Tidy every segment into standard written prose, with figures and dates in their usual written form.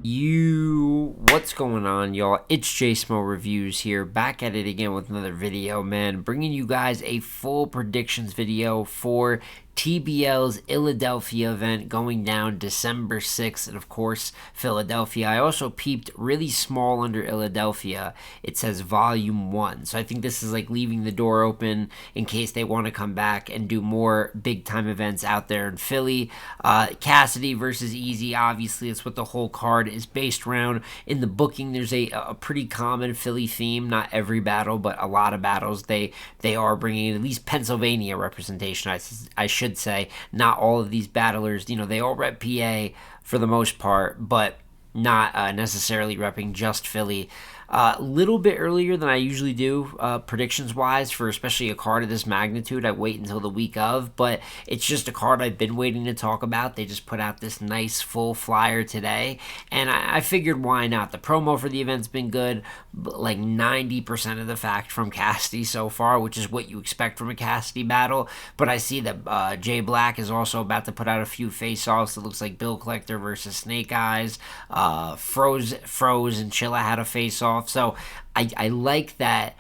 What's going on, y'all? It's JSmo Reviews here, back at it again with another video, man. Bringing you guys a full predictions video for TBL's Illadelphia event going down December 6th, and of course, Philadelphia. I also peeped really small under Illadelphia. It says Volume 1. So I think this is like leaving the door open in case they want to come back and do more big-time events out there in Philly. Cassidy versus Eazy, obviously, it's what the whole card is based around. In the booking, there's a pretty common Philly theme. Not every battle, but a lot of battles. They are bringing in at least Pennsylvania representation, I should say. Not all of these battlers, they all rep PA for the most part, but not necessarily repping just Philly. A little bit earlier than I usually do, predictions-wise, for especially a card of this magnitude. I wait until the week of, but it's just a card I've been waiting to talk about. They just put out this nice full flyer today, and I figured why not? The promo for the event's been good, like 90% of the fact from Cassidy so far, which is what you expect from a Cassidy battle, but I see that Jay Black is also about to put out a few face-offs. It looks like Bill Collector versus Snake Eyes, Froze and Chilla had a face-off. So I like that.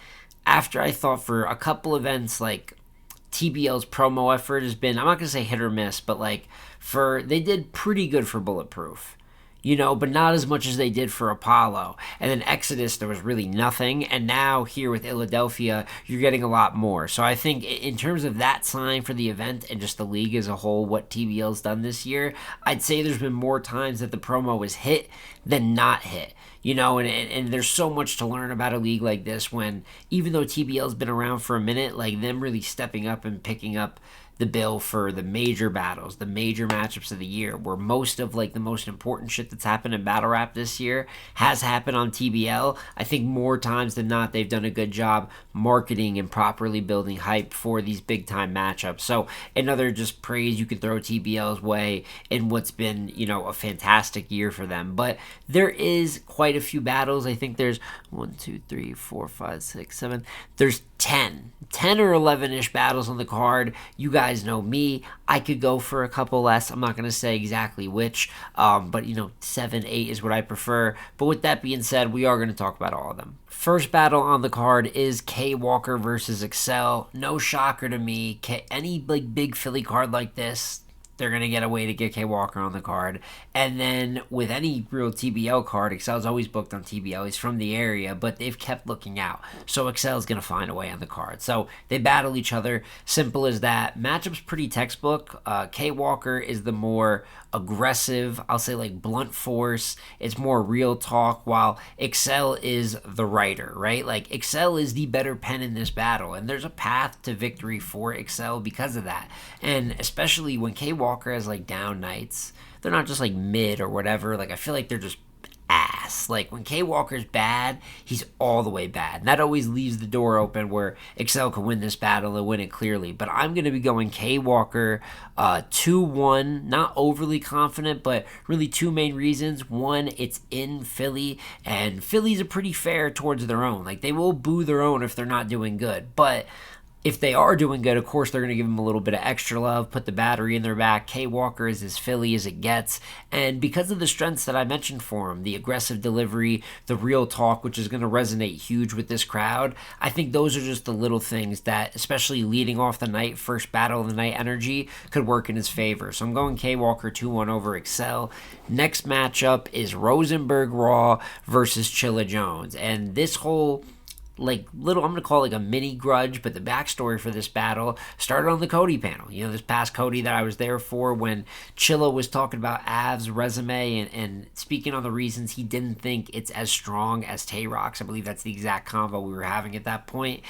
After I thought for a couple events, like TBL's promo effort has been, I'm not going to say hit or miss, but they did pretty good for Bulletproof. But not as much as they did for Apollo. And then Exodus, there was really nothing. And now here with Illadelphia, you're getting a lot more. So I think in terms of that sign for the event and just the league as a whole, what TBL's done this year, I'd say there's been more times that the promo was hit than not hit. And there's so much to learn about a league like this when, even though TBL's been around for a minute, like them really stepping up and picking up the bill for the major battles, the major matchups of the year, where most of the most important shit that's happened in battle rap this year has happened on TBL. I think more times than not they've done a good job marketing and properly building hype for these big time matchups. So another just praise you could throw TBL's way in what's been, a fantastic year for them. But there is quite a few battles. I think there's 1, 2, 3, 4, 5, 6, 7. There's 10 or 11-ish battles on the card. You guys know me. I could go for a couple less. I'm not going to say exactly which, but 7, 8 is what I prefer. But with that being said, we are going to talk about all of them. First battle on the card is K Walker versus Excel. No shocker to me. Any big Philly card like this, they're going to get a way to get K Walker on the card. And then with any real TBL card, Excel's always booked on TBL. He's from the area, but they've kept looking out. So Excel's going to find a way on the card. So they battle each other. Simple as that. Matchup's pretty textbook. K Walker is the more aggressive, I'll say blunt force. It's more real talk, while Excel is the writer, right? Excel is the better pen in this battle, and there's a path to victory for Excel because of that. And especially when K Walker has down nights, they're not just mid or whatever. I feel like they're just ass. When K Walker's bad, he's all the way bad. And that always leaves the door open where Excel can win this battle and win it clearly. But I'm going to be going K Walker 2-1. Not overly confident, but really two main reasons. One, it's in Philly, and Phillies are pretty fair towards their own. They will boo their own if they're not doing good. But if they are doing good, of course, they're going to give them a little bit of extra love, put the battery in their back. K Walker is as Philly as it gets. And because of the strengths that I mentioned for him, the aggressive delivery, the real talk, which is going to resonate huge with this crowd, I think those are just the little things that, especially leading off the night, first battle of the night energy, could work in his favor. So I'm going K Walker 2-1 over Excel. Next matchup is Rosenberg Raw versus Chilla Jones. And this whole I'm going to call it a mini grudge, but the backstory for this battle started on the Cody panel. This past Cody that I was there for when Chilla was talking about Av's resume and speaking on the reasons he didn't think it's as strong as Tay-Rock's. I believe that's the exact convo we were having at that point.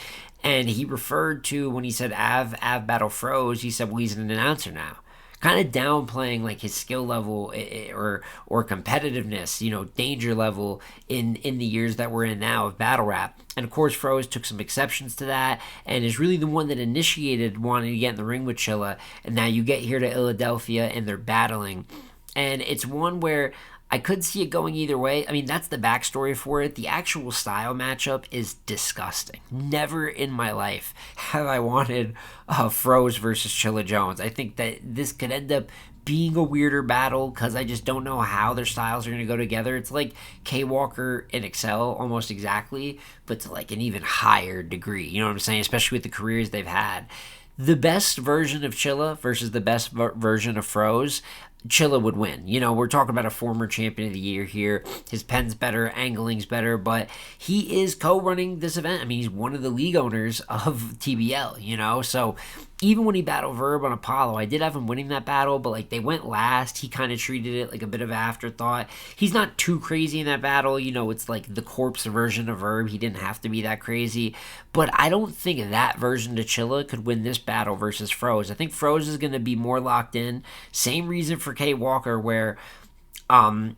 And he referred to, when he said Av battle froze, he said, well, he's an announcer now. Kind of downplaying his skill level or competitiveness, danger level in the years that we're in now of battle rap. And of course, Froze took some exceptions to that and is really the one that initiated wanting to get in the ring with Chilla. And now you get here to Illadelphia and they're battling. And it's one where I could see it going either way. I mean, that's the backstory for it. The actual style matchup is disgusting. Never in my life have I wanted Froze versus Chilla Jones. I think that this could end up being a weirder battle because I just don't know how their styles are going to go together. It's like K Walker and Excel almost exactly, but to like an even higher degree. You know what I'm saying? Especially with the careers they've had. The best version of Chilla versus the best version of Froze, Chilla would win. You know, we're talking about a former champion of the year here. His pen's better, angling's better, but he is co-running this event. I mean, he's one of the league owners of TBL, you know? So even when he battled Verb on Apollo, I did have him winning that battle, but like they went last. He kind of treated it like a bit of an afterthought. He's not too crazy in that battle. You know, it's like the corpse version of Verb. He didn't have to be that crazy. But I don't think that version to Chilla could win this battle versus Froze. I think Froze is going to be more locked in. Same reason for K Walker, where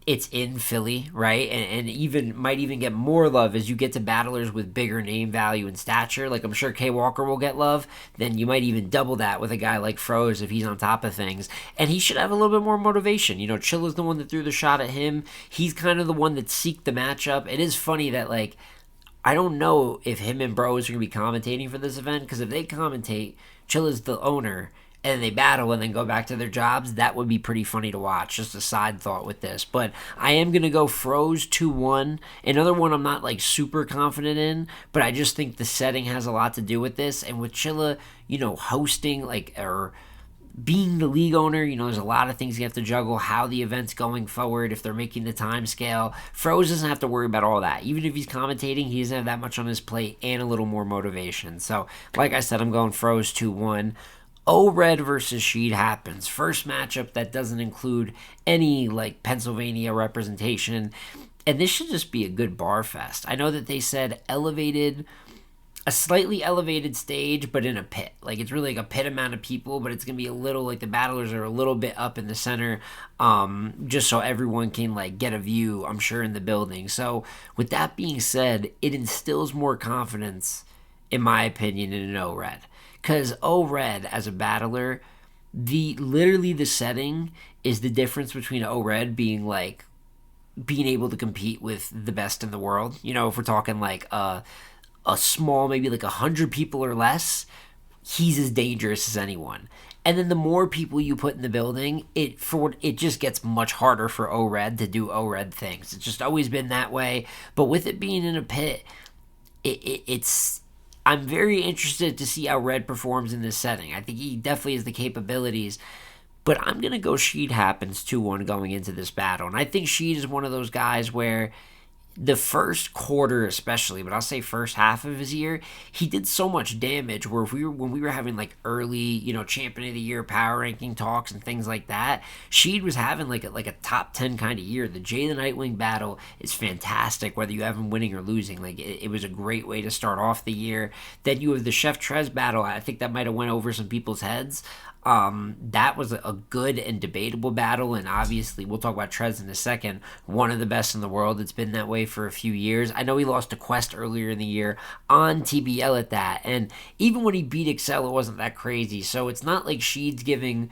it's in Philly, right? And even might even get more love as you get to battlers with bigger name value and stature. Like I'm sure K Walker will get love. Then you might even double that with a guy like Froze if he's on top of things. And he should have a little bit more motivation. You know, Chilla's the one that threw the shot at him. He's kind of the one that seeked the matchup. It is funny that like I don't know if him and Bros are going to be commentating for this event, because if they commentate, Chilla's the owner, and they battle and then go back to their jobs, that would be pretty funny to watch. Just a side thought with this. But I am going to go Froze 2-1. Another one I'm not like super confident in, but I just think the setting has a lot to do with this. And with Chilla, you know, hosting like or being the league owner, you know, there's a lot of things you have to juggle, how the event's going forward, if they're making the time scale. Froze doesn't have to worry about all that. Even if he's commentating, he doesn't have that much on his plate and a little more motivation. So, like I said, I'm going Froze 2-1. O-Red versus Sheed happens. First matchup that doesn't include any, like, Pennsylvania representation. And this should just be a good bar fest. I know that they said a slightly elevated stage, but in a pit. Like, it's really like a pit amount of people, but it's going to be a little, like, the battlers are a little bit up in the center, just so everyone can, like, get a view, I'm sure, in the building. So, with that being said, it instills more confidence, in my opinion, in an O-Red. Because O-Red, as a battler, literally the setting is the difference between O-Red being, like, being able to compete with the best in the world. You know, if we're talking, like, a small, maybe like 100 people or less, he's as dangerous as anyone. And then the more people you put in the building, it just gets much harder for O-Red to do O-Red things. It's just always been that way. But with it being in a pit, it's I'm very interested to see how Red performs in this setting. I think he definitely has the capabilities. But I'm going to go Sheed happens 2-1 going into this battle. And I think Sheed is one of those guys where the first quarter especially, but I'll say first half of his year, he did so much damage where when we were having like early, you know, champion of the year power ranking talks and things like that, Sheed was having like a top 10 kind of year. The Jay the Nightwing battle is fantastic, whether you have him winning or losing. Like it was a great way to start off the year. Then you have the Chef Trez battle. I think that might have went over some people's heads. That was a good and debatable battle, and obviously we'll talk about Trez in a second, one of the best in the world. It's been that way for a few years. I know he lost to Quest earlier in the year on TBL at that, and even when he beat Excel, it wasn't that crazy. So it's not like Sheed's giving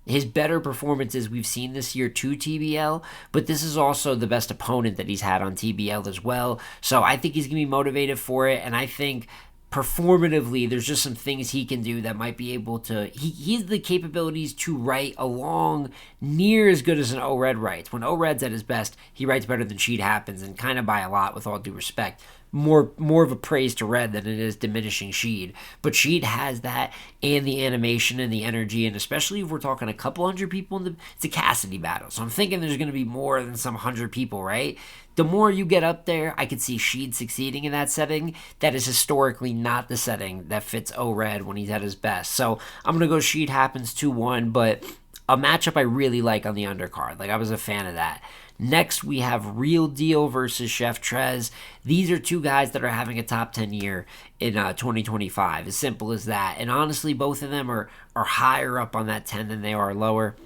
his better performances we've seen this year to TBL, but this is also the best opponent that he's had on TBL as well. So I think he's going to be motivated for it, and I think performatively there's just some things he can do that might be able to he has the capabilities to write along near as good as an O-Red writes. When O-Red's at his best, he writes better than Sheed happens, and kind of by a lot, with all due respect. More of a praise to Red than it is diminishing Sheed. But Sheed has that, and the animation and the energy, and especially if we're talking a couple hundred people it's a Cassidy battle. So I'm thinking there's going to be more than some 100 people, right? The more you get up there, I could see Sheed succeeding in that setting. That is historically not the setting that fits O-Red when he's at his best. So I'm going to go Sheed happens 2-1, but a matchup I really like on the undercard. Like, I was a fan of that. Next, we have Real Deal versus Chef Trez. These are two guys that are having a top 10 year in 2025. As simple as that. And honestly, both of them are higher up on that 10 than they are lower.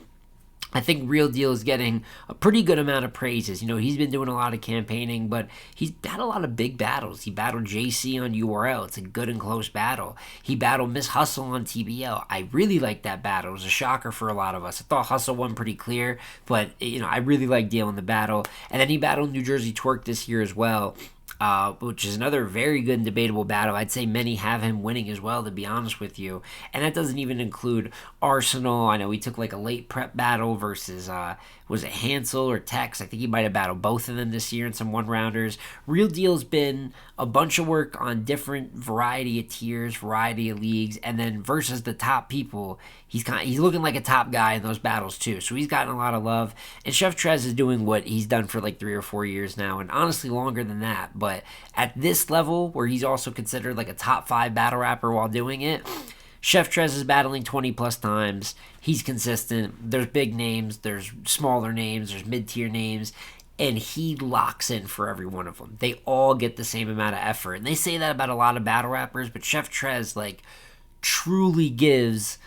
I think Real Deal is getting a pretty good amount of praises. You know, he's been doing a lot of campaigning, but he's had a lot of big battles. He battled JC on URL. It's a good and close battle. He battled Miss Hustle on TBL. I really liked that battle. It was a shocker for a lot of us. I thought Hustle won pretty clear, but, you know, I really like Deal in the battle. And then he battled New Jersey Twerk this year as well. which is another very good and debatable battle. I'd say many have him winning as well, to be honest with you. And that doesn't even include Arsenal. I know he took like a late prep battle versus, was it Hansel or Tex? I think he might have battled both of them this year in some one-rounders. Real Deal's been a bunch of work on different variety of tiers, variety of leagues, and then versus the top people, he's looking like a top guy in those battles too. So he's gotten a lot of love. And Chef Trez is doing what he's done for like 3 or 4 years now, and honestly longer than that. But at this level, where he's also considered like a top 5 battle rapper while doing it, Chef Trez is battling 20 plus times. He's consistent. There's big names, there's smaller names, there's mid-tier names, and he locks in for every one of them. They all get the same amount of effort. And they say that about a lot of battle rappers, but Chef Trez like truly gives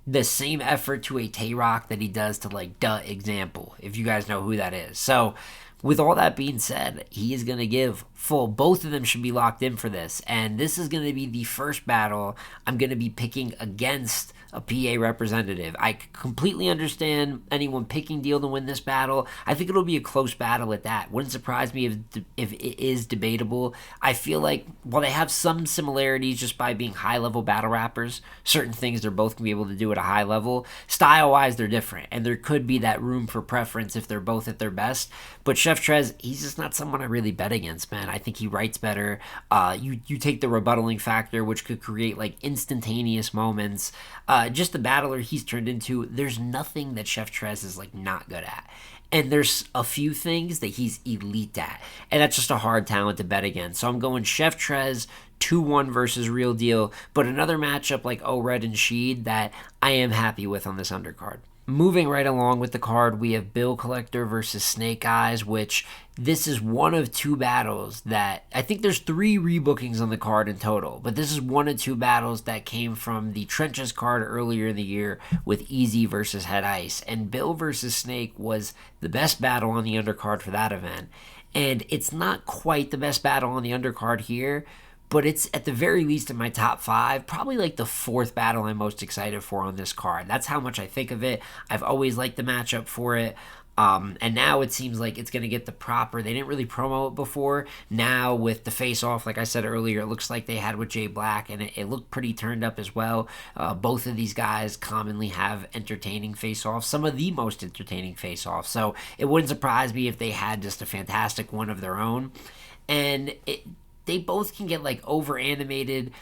the same effort to a Tay-Rock that he does to like Duh Example, if you guys know who that is. So with all that being said, he is going to give full. Both of them should be locked in for this. And this is going to be the first battle I'm going to be picking against a PA representative. I completely understand anyone picking Deal to win this battle. I think it'll be a close battle at that. Wouldn't surprise me if it is debatable. I feel like while they have some similarities just by being high-level battle rappers, certain things they're both going to be able to do at a high level, style-wise they're different. And there could be that room for preference if they're both at their best. But Chef Trez, he's just not someone I really bet against, man. I think he writes better. You take the rebuttaling factor, which could create like instantaneous moments. Just the battler he's turned into, there's nothing that Chef Trez is like not good at. And there's a few things that he's elite at. And that's just a hard talent to bet against. So I'm going Chef Trez 2-1 versus Real Deal. But another matchup like O-Red and Sheed that I am happy with on this undercard. Moving right along with the card, we have Bill Collector versus Snake Eyes, which this is one of 2 battles that I think there's 3 rebookings on the card in total, but this is one of 2 battles that came from the Trenches card earlier in the year with Eazy versus Head Ice. And Bill versus Snake was the best battle on the undercard for that event. And it's not quite the best battle on the undercard here, but it's at the very least in my top 5, probably like the 4th battle I'm most excited for on this card. That's how much I think of it. I've always liked the matchup for it. And now it seems like it's going to get the proper, they didn't really promo it before. Now with the face-off, like I said earlier, it looks like they had with Jay Black, and it looked pretty turned up as well. Both of these guys commonly have entertaining face-offs, some of the most entertaining face-offs. So it wouldn't surprise me if they had just a fantastic one of their own. And they both can get like over animated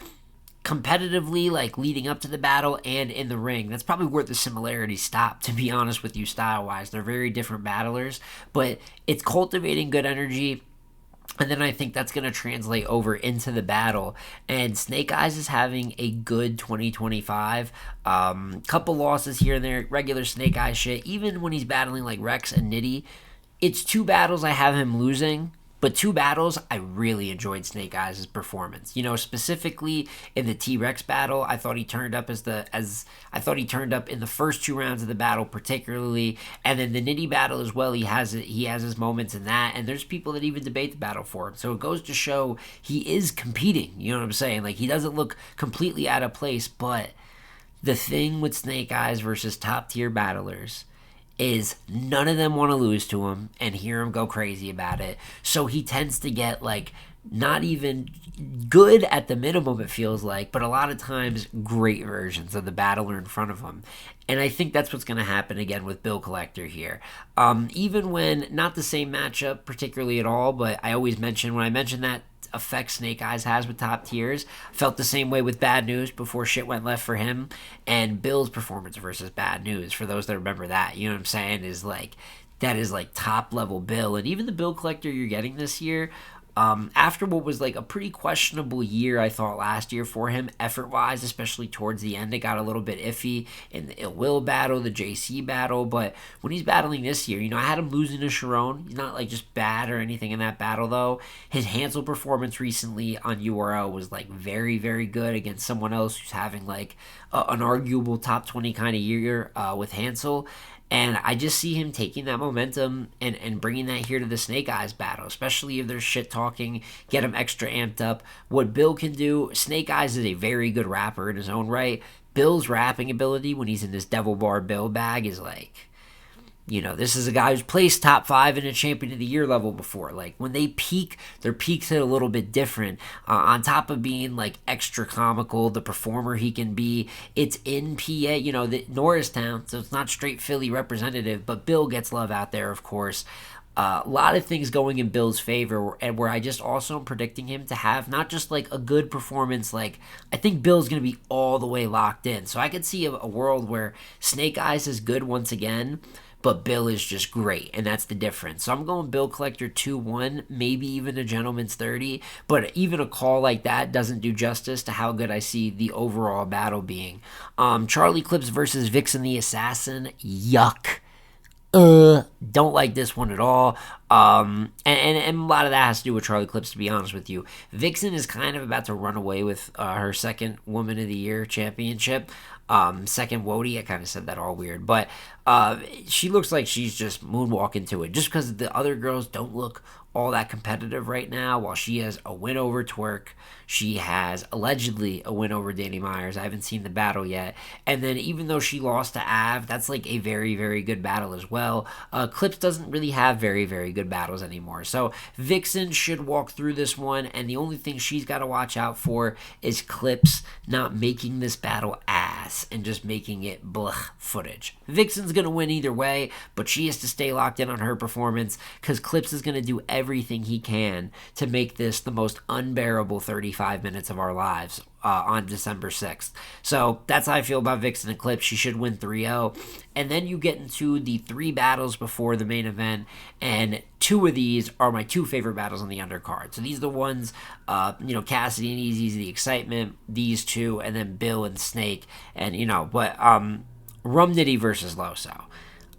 competitively, like leading up to the battle and in the ring. That's probably where the similarities stop, to be honest with you, style wise. They're very different battlers, but it's cultivating good energy. And then I think that's going to translate over into the battle. And Snake Eyes is having a good 2025. Couple losses here and there, regular Snake Eyes shit. Even when he's battling like Rex and Nitty, it's 2 battles I have him losing. But 2 battles, I really enjoyed Snake Eyes' performance. You know, specifically in the T-Rex battle, I thought he turned up I thought he turned up in the first 2 rounds of the battle particularly, and then the Nitty battle as well. He has his moments in that, and there's people that even debate the battle for him. So it goes to show he is competing. You know what I'm saying? Like, he doesn't look completely out of place. But the thing with Snake Eyes versus top tier battlers is none of them want to lose to him and hear him go crazy about it. So he tends to get like not even good at the minimum, it feels like, but a lot of times great versions of the battler in front of him. And I think that's what's going to happen again with Bill Collector here. Even when not the same matchup particularly at all, but I always mention, when I mention that effect Snake Eyes has with top tiers, felt the same way with Bad News before shit went left for him, and Bill's performance versus Bad News, for those that remember that, you know what I'm saying, is like, that is like top level Bill. And even the Bill Collector you're getting this year, after what was like a pretty questionable year, I thought, last year for him, effort-wise, especially towards the end, it got a little bit iffy in the Ill Will battle, the JC battle, but when he's battling this year, you know, I had him losing to Sharon. He's not like just bad or anything in that battle, though. His Hansel performance recently on URL was like very, very good against someone else who's having like an arguable top 20 kind of year with Hansel. And I just see him taking that momentum and bringing that here to the Snake Eyes battle, especially if there's shit talking, get him extra amped up. What Bill can do, Snake Eyes is a very good rapper in his own right. Bill's rapping ability when he's in this Devil Bar Bill bag is like, This is a guy who's placed top 5 in a champion of the year level before. Like, when they peak, their peaks hit a little bit different. On top of being, like, extra comical, the performer he can be, it's in PA, the Norristown, so it's not straight Philly representative, but Bill gets love out there, of course. A lot of things going in Bill's favor, and where I just also am predicting him to have not just like a good performance, like I think Bill's going to be all the way locked in. So I could see a world where Snake Eyes is good once again, but Bill is just great, and that's the difference. So I'm going Bill Collector 2-1, maybe even a Gentleman's 30, but even a call like that doesn't do justice to how good I see the overall battle being. Charlie Clips versus Vixen the Assassin, yuck. Don't like this one at all. And a lot of that has to do with Charlie Clips, to be honest with you. Vixen is kind of about to run away with her second Woman of the Year championship. Second Wody, I kind of said that all weird, but she looks like she's just moonwalking to it, just because the other girls don't look all that competitive right now. While she has a win over Twerk, she has allegedly a win over Danny Myers. I haven't seen the battle yet. And then even though she lost to Av, that's like a very, very good battle as well. Clips doesn't really have very, very good battles anymore. So Vixen should walk through this one, and the only thing she's got to watch out for is Clips not making this battle ass and just making it blah footage. Vixen's going to win either way, but she has to stay locked in on her performance, because Clips is going to do everything he can to make this the most unbearable 35 minutes of our lives on December 6th. So that's how I feel about Vixen and Clips. She should win 3-0. And then you get into the 3 battles before the main event, and 2 of these are my 2 favorite battles on the undercard. So these are the ones, Cassidy and Eazy's the excitement, these 2, and then Bill and Snake, and Rum Nitty versus Loso.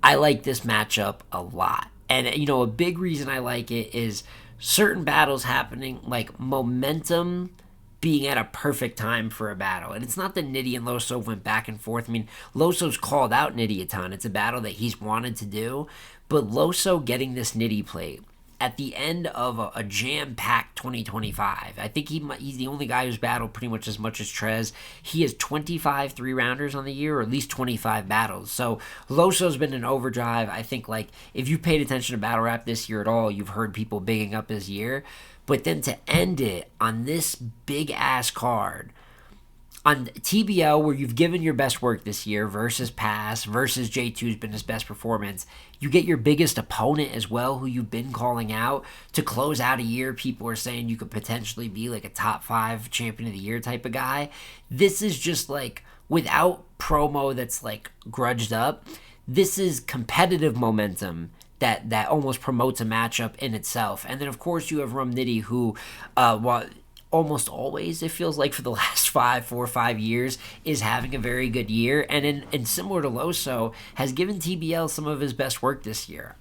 I like this matchup a lot. And, a big reason I like it is certain battles happening, like momentum being at a perfect time for a battle. And it's not that Nitty and Loso went back and forth. I mean, Loso's called out Nitty a ton. It's a battle that he's wanted to do. But Loso getting this Nitty plate at the end of a jam-packed 2025. I think he's the only guy who's battled pretty much as Trez. He has 25 3-rounders on the year, or at least 25 battles. So Loso's been in overdrive. I think, like, if you paid attention to Battle Rap this year at all, you've heard people bigging up his year. But then to end it on this big-ass card, on TBL, where you've given your best work this year versus Pass, versus J2's been his best performance, you get your biggest opponent as well, who you've been calling out to close out a year. People are saying you could potentially be like a top 5 champion of the year type of guy. This is just like, without promo that's like grudged up, this is competitive momentum that almost promotes a matchup in itself. And then of course you have Rum Nitty, who almost always, it feels like for the last 4 or 5 years, is having a very good year, and similar to Loso, has given TBL some of his best work this year.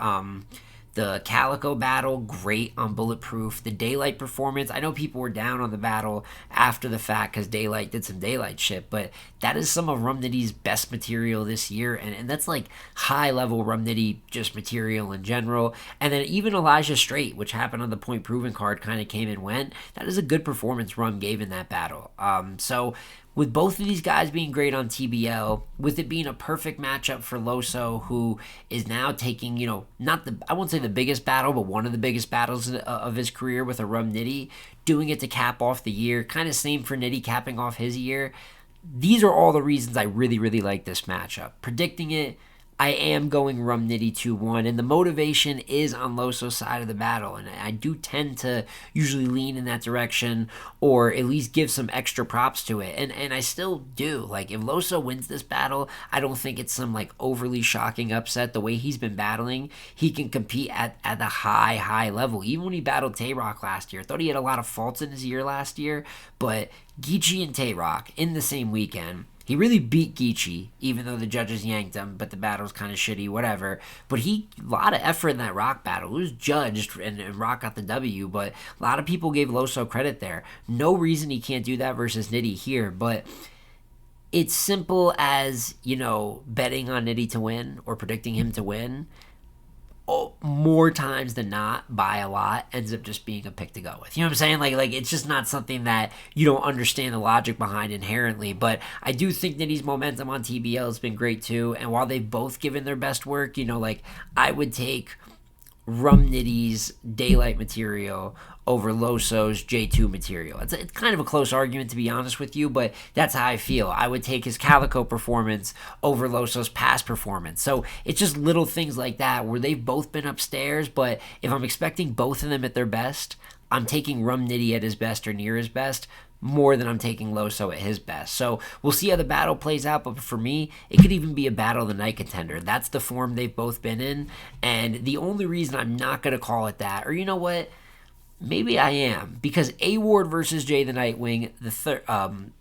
The Calico battle, great on Bulletproof. The Daylight performance, I know people were down on the battle after the fact because Daylight did some Daylight shit, but that is some of Rum Nitty's best material this year, and that's like high-level Rum Nitty just material in general. And then even Elijah Straight, which happened on the Point Proven card, kind of came and went. That is a good performance Rum gave in that battle. So with both of these guys being great on TBL, with it being a perfect matchup for Loso, who is now taking, I won't say the biggest battle, but one of the biggest battles of his career with a Rum Nitty, doing it to cap off the year, kind of same for Nitty capping off his year. These are all the reasons I really, really like this matchup. Predicting it, I am going Rum Nitty 2-1, and the motivation is on Loso's side of the battle, and I do tend to usually lean in that direction, or at least give some extra props to it, and I still do. Like, if Loso wins this battle, I don't think it's some, like, overly shocking upset. The way he's been battling, he can compete at the high level. Even when he battled Tay-Rock last year, I thought he had a lot of faults in his year last year, but Geechee and Tay-Rock in the same weekend, he really beat Geechee, even though the judges yanked him, but the battle's kind of shitty, whatever. But a lot of effort in that Rock battle. It was judged, and Rock got the W, but a lot of people gave Loso credit there. No reason he can't do that versus Nitty here, but it's simple as, betting on Nitty to win or predicting him to win. more times than not, by a lot, ends up just being a pick to go with. You know what I'm saying? Like it's just not something that you don't understand the logic behind inherently. But I do think Nitty's momentum on TBL has been great too. And while they've both given their best work, like I would take Rum Nitty's Daylight material over Loso's J2 material. It's kind of a close argument, to be honest with you, but that's how I feel. I would take his Calico performance over Loso's past performance. So it's just little things like that where they've both been upstairs, but if I'm expecting both of them at their best, I'm taking Rum Nitty at his best or near his best more than I'm taking Loso at his best. So we'll see how the battle plays out, but for me, it could even be a battle of the night contender. That's the form they've both been in, and the only reason I'm not going to call it that, or you know what, maybe I am, because A Ward versus Jay the Nightwing,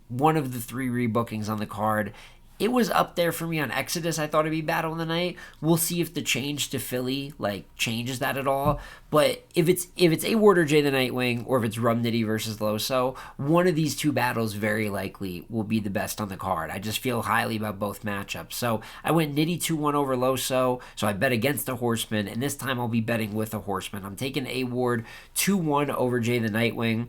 one of the 3 rebookings on the card, it was up there for me on Exodus. I thought it'd be battle of the night. We'll see if the change to Philly changes that at all. But if it's A Ward or Jay the Nightwing, or if it's Rum Nitty versus Loso, one of these 2 battles very likely will be the best on the card. I just feel highly about both matchups. So I went Nitty 2-1 over Loso. So I bet against the Horseman, and this time I'll be betting with a Horseman. I'm taking A Ward 2-1 over Jay the Nightwing.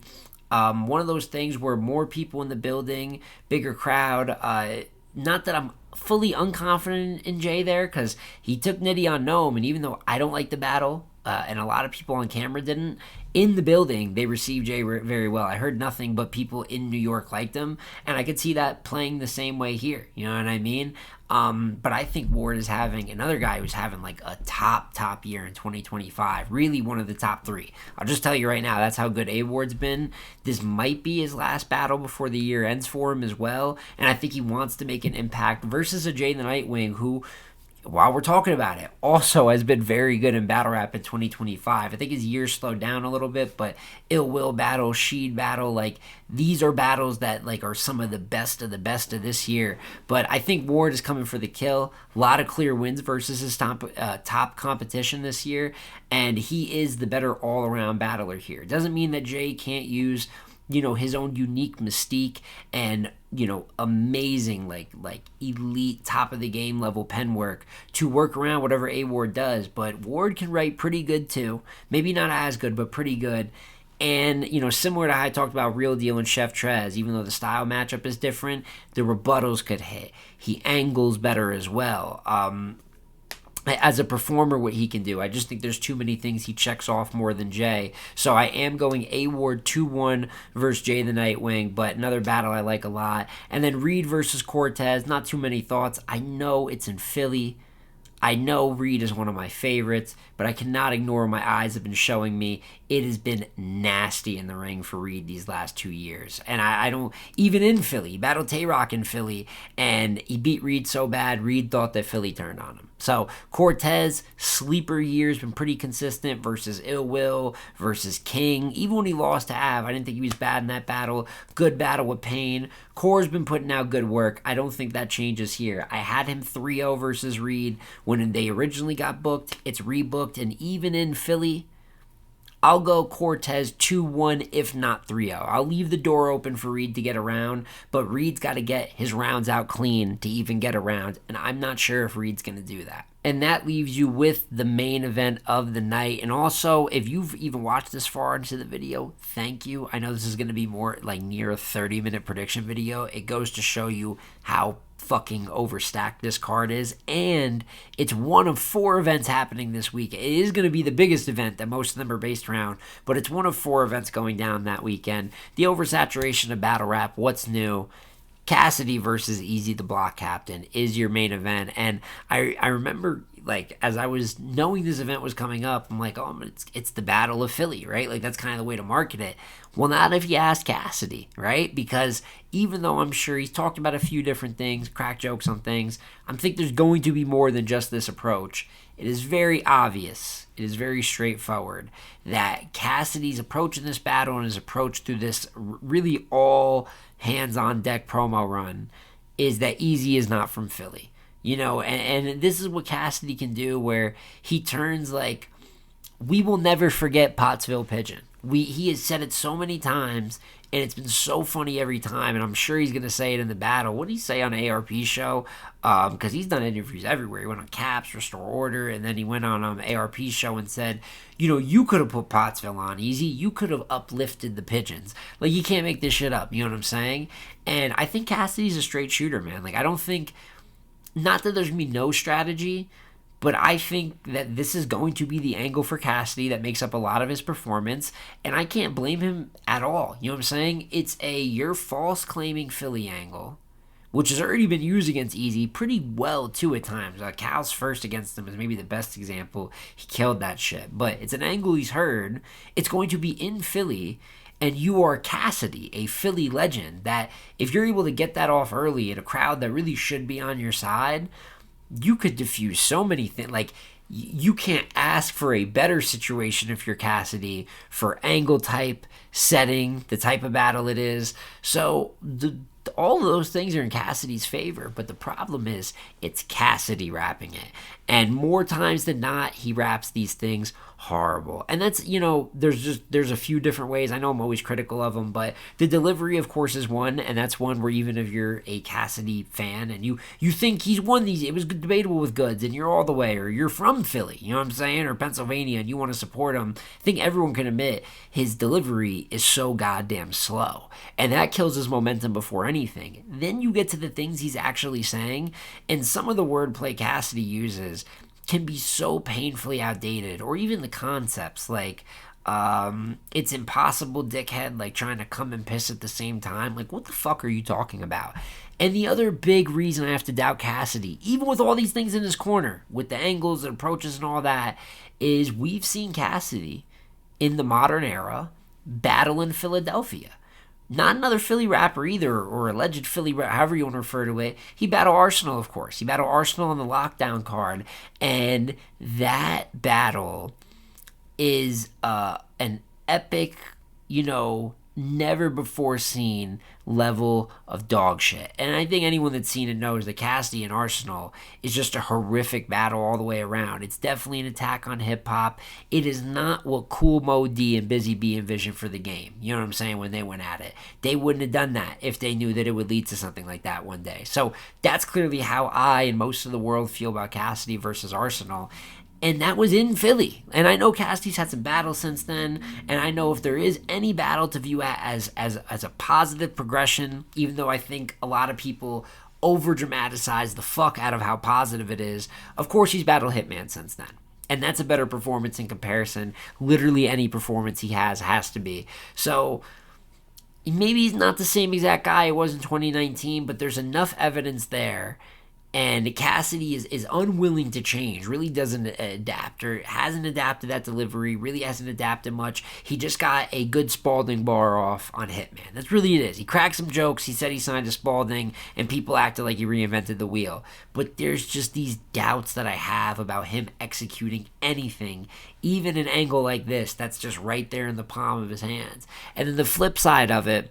One of those things where more people in the building, bigger crowd. Not that I'm fully unconfident in Jay there, because he took Nitty on Gnome, and even though I don't like the battle, and a lot of people on camera didn't, in the building, they received Jay very well. I heard nothing but people in New York liked him, and I could see that playing the same way here. You know what I mean? But I think Ward is having another guy who's having a top year in 2025. Really one of the top 3. I'll just tell you right now, that's how good A Ward's been. This might be his last battle before the year ends for him as well. And I think he wants to make an impact versus a Jay the Nightwing who, while we're talking about it, also has been very good in battle rap in 2025. I think his year slowed down a little bit, but Ill Will battle, Sheed battle, these are battles that are some of the best of this year. But I think Ward is coming for the kill. A lot of clear wins versus his top competition this year, and he is the better all-around battler here. Doesn't mean that Jay can't use his own unique mystique and amazing elite top of the game level pen work to work around whatever A Ward does. But Ward can write pretty good too, maybe not as good, but pretty good. And similar to how I talked about Real Deal and Chef Trez, even though the style matchup is different, the rebuttals could hit. He angles better as well. As a performer, what he can do. I just think there's too many things he checks off more than Jay. So I am going A Ward 2-1 versus Jay the Nightwing, but another battle I like a lot. And then Reed versus Cortez, not too many thoughts. I know it's in Philly. I know Reed is one of my favorites, but I cannot ignore what my eyes have been showing me. It has been nasty in the ring for Reed these last 2 years. And I don't, even in Philly, he battled Tay-Rock in Philly, and he beat Reed so bad, Reed thought that Philly turned on him. So Cortez, sleeper years, been pretty consistent versus Ill Will, versus King. Even when he lost to Av, I didn't think he was bad in that battle. Good battle with Payne. Core's been putting out good work. I don't think that changes here. I had him 3-0 versus Reed when they originally got booked. It's rebooked, and even in Philly, I'll go Cortez 2-1, if not 3-0. I'll leave the door open for Reed to get around, but Reed's got to get his rounds out clean to even get around, and I'm not sure if Reed's going to do that. And that leaves you with the main event of the night. And also, if you've even watched this far into the video, thank you. I know this is going to be more near a 30-minute prediction video. It goes to show you how fucking overstacked this card is, and it's one of 4 events happening this week. It is going to be the biggest event that most of them are based around, but it's one of 4 events going down that weekend. The oversaturation of battle rap, what's new? Cassidy versus Eazy the Block Captain is your main event. And I remember, as I was knowing this event was coming up, I'm like, oh, it's the Battle of Philly, right? That's kind of the way to market it. Well, not if you ask Cassidy, right? Because even though I'm sure he's talked about a few different things, crack jokes on things, I think there's going to be more than just this approach. It is very obvious, it is very straightforward that Cassidy's approach in this battle and his approach through this really all hands-on-deck promo run is that Eazy is not from Philly. And this is what Cassidy can do, where he turns we will never forget Pottsville Pigeon. He has said it so many times and it's been so funny every time, and I'm sure he's going to say it in the battle. What did he say on ARP show? Because he's done interviews everywhere. He went on Caps, Restore Order, and then he went on ARP show and said, you could have put Pottsville on Easy. You could have uplifted the pigeons. Like, you can't make this shit up. You know what I'm saying? And I think Cassidy's a straight shooter, man. Like, I don't think, not that there's going to be no strategy, but I think that this is going to be the angle for Cassidy that makes up a lot of his performance, and I can't blame him at all. You know what I'm saying? It's a you're false claiming Philly angle, which has already been used against Eazy pretty well, too, at times. Cal's first against him is maybe the best example. He killed that shit. But it's an angle he's heard. It's going to be in Philly, and you are Cassidy, a Philly legend, that if you're able to get that off early in a crowd that really should be on your side, you could diffuse so many things. Like, you can't ask for a better situation if you're Cassidy for angle type, setting, the type of battle it is. So all of those things are in Cassidy's favor, but the problem is it's Cassidy rapping it. And more times than not, he raps these things horrible. And that's, there's a few different ways. I know I'm always critical of him, but the delivery, of course, is one, and that's one where even if you're a Cassidy fan and you think he's won these, it was debatable with Goods, and you're all the way, or you're from Philly, you know what I'm saying, or Pennsylvania, and you want to support him, I think everyone can admit his delivery is so goddamn slow, and that kills his momentum before anything. Then you get to the things he's actually saying, and some of the wordplay Cassidy uses can be so painfully outdated, or even the concepts like it's impossible, dickhead, like trying to come and piss at the same time. Like, what the fuck are you talking about? And the other big reason I have to doubt Cassidy, even with all these things in his corner, with the angles and approaches and all that, is we've seen Cassidy in the modern era battle in Philadelphia. Not another Philly rapper either, or alleged Philly rapper, however you want to refer to it. He battled Arsenal, of course. He battled Arsenal on the lockdown card. And that battle is an epic, never before seen level of dog shit. And I think anyone that's seen it knows that Cassidy and Arsenal is just a horrific battle all the way around. It's definitely an attack on hip-hop. It is not what Cool Mo D and Busy B envisioned for the game. You know what I'm saying? When they went at it, they wouldn't have done that if they knew that it would lead to something like that one day. So that's clearly how I and most of the world feel about Cassidy versus Arsenal. And that was in Philly. And I know Cassidy's had some battles since then. And I know if there is any battle to view as a positive progression, even though I think a lot of people over dramatize the fuck out of how positive it is, of course he's battled Hitman since then. And that's a better performance in comparison. Literally any performance he has to be. So maybe he's not the same exact guy he was in 2019, but there's enough evidence there. And Cassidy is unwilling to change, really doesn't adapt, or hasn't adapted that delivery, really hasn't adapted much. He just got a good Spalding bar off on Hitman. That's really it is. He cracked some jokes, he said he signed to Spalding, and people acted like he reinvented the wheel. But there's just these doubts that I have about him executing anything, even an angle like this that's just right there in the palm of his hands. And then the flip side of it,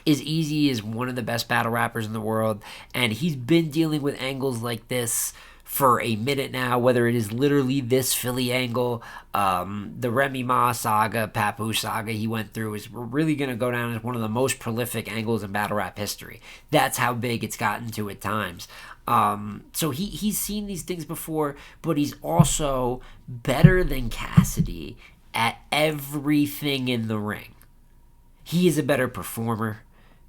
Eazy is one of the best battle rappers in the world, and he's been dealing with angles like this for a minute now, whether it is literally this Philly angle, the Remy Ma saga, Papoose saga he went through is really going to go down as one of the most prolific angles in battle rap history. That's how big it's gotten to at times. So he's seen these things before, but he's also better than Cassidy at everything in the ring. He is a better performer.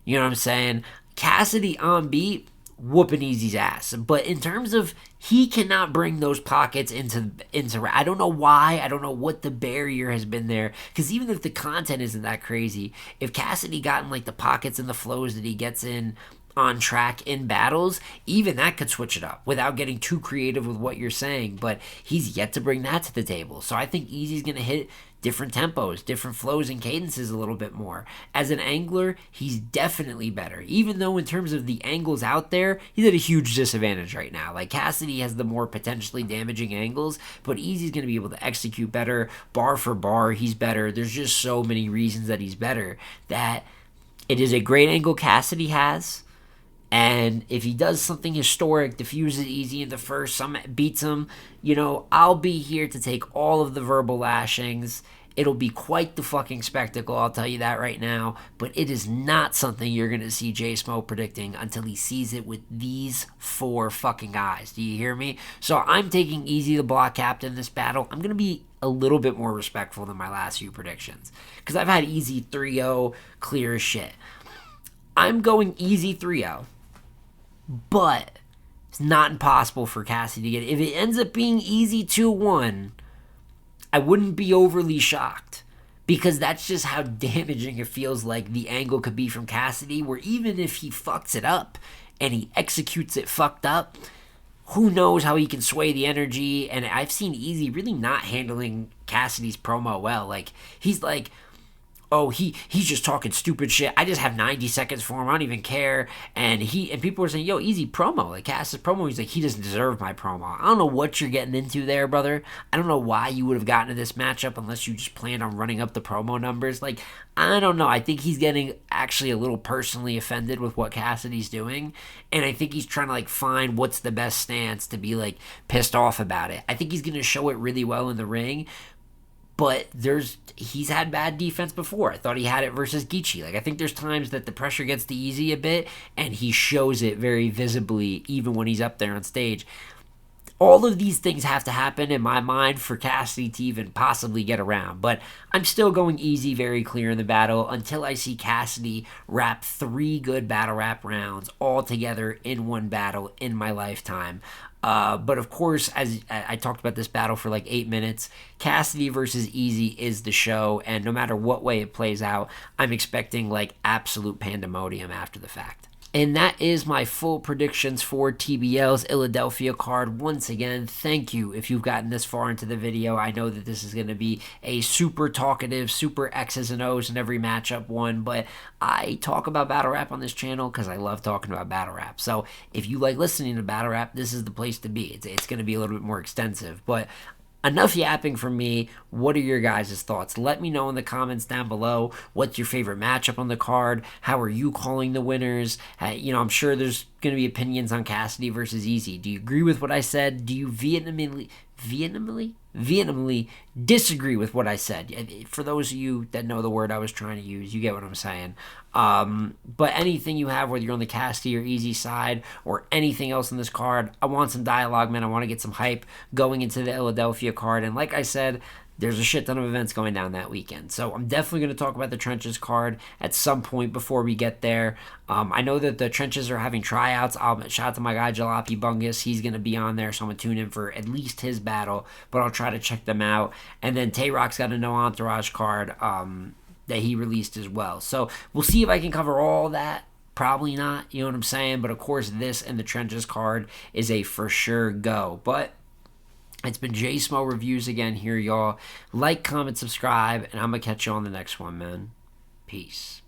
You know what I'm saying? Cassidy on beat, whooping Eazy's ass. But in terms of, he cannot bring those pockets into I don't know why. I don't know what the barrier has been there. Because even if the content isn't that crazy, if Cassidy got in like the pockets and the flows that he gets in on track in battles, even that could switch it up without getting too creative with what you're saying. But he's yet to bring that to the table. So I think Eazy's going to hit different tempos, different flows and cadences a little bit more. As an angler, he's definitely better. Even though in terms of the angles out there, he's at a huge disadvantage right now. Like, Cassidy has the more potentially damaging angles, but Eazy's going to be able to execute better. Bar for bar, he's better. There's just so many reasons that he's better that it is a great angle Cassidy has. And if he does something historic, diffuses Eazy in the first, some beats him, I'll be here to take all of the verbal lashings It'll be quite the fucking spectacle, I'll tell you that right now. But it is not something you're going to see J Smo predicting until he sees it with these 4 fucking eyes. Do you hear me? So I'm taking Eazy the block captain in this battle. I'm going to be a little bit more respectful than my last few predictions, because I've had Eazy 3-0 clear as shit. I'm going Eazy 3-0, but it's not impossible for Cassidy to get it. If it ends up being Eazy 2-1, I wouldn't be overly shocked, because that's just how damaging it feels like the angle could be from Cassidy, where even if he fucks it up and he executes it fucked up, who knows how he can sway the energy. And I've seen Eazy really not handling Cassidy's promo well. Like, he's like, oh, he's just talking stupid shit. I just have 90 seconds for him. I don't even care. And people are saying, yo, Eazy promo. Like, Cass's promo. He's like, he doesn't deserve my promo. I don't know what you're getting into there, brother. I don't know why you would have gotten to this matchup unless you just planned on running up the promo numbers. Like, I don't know. I think he's getting actually a little personally offended with what Cassidy's doing. And I think he's trying to, like, find what's the best stance to be, like, pissed off about it. I think he's going to show it really well in the ring. But he's had bad defense before. I thought he had it versus Geechee. Like, I think there's times that the pressure gets to Eazy a bit, and he shows it very visibly, even when he's up there on stage. All of these things have to happen in my mind for Cassidy to even possibly get around. But I'm still going Eazy very clear in the battle until I see Cassidy wrap 3 good battle rap rounds all together in one battle in my lifetime. But of course, as I talked about this battle for like 8 minutes, Cassidy versus Eazy is the show, and no matter what way it plays out, I'm expecting like absolute pandemonium after the fact. And that is my full predictions for TBL's Illadelphia card. Once again, thank you if you've gotten this far into the video. I know that this is going to be a super talkative, super X's and O's in every matchup one, but I talk about battle rap on this channel because I love talking about battle rap. So if you like listening to battle rap, this is the place to be. It's going to be a little bit more extensive, but enough yapping from me. What are your guys' thoughts? Let me know in the comments down below. What's your favorite matchup on the card? How are you calling the winners? I'm sure there's going to be opinions on Cassidy versus Eazy. Do you agree with what I said? Do you vehemently disagree with what I said? For those of you that know the word I was trying to use, you get what I'm saying. But anything you have, whether you're on the Cassidy or Eazy side or anything else in this card, I want some dialogue, man. I want to get some hype going into the Illadelphia card. And like I said, there's a shit ton of events going down that weekend. So I'm definitely going to talk about the Trenches card at some point before we get there. I know that the Trenches are having tryouts. Shout out to my guy Jalopy Bungus. He's going to be on there, so I'm going to tune in for at least his battle. But I'll try to check them out. And then Tay-Rock's got a No Entourage card that he released as well. So we'll see if I can cover all that. Probably not, you know what I'm saying? But of course, this and the Trenches card is a for sure go. But it's been J Smo Reviews again here, y'all. Like, comment, subscribe, and I'm going to catch you on the next one, man. Peace.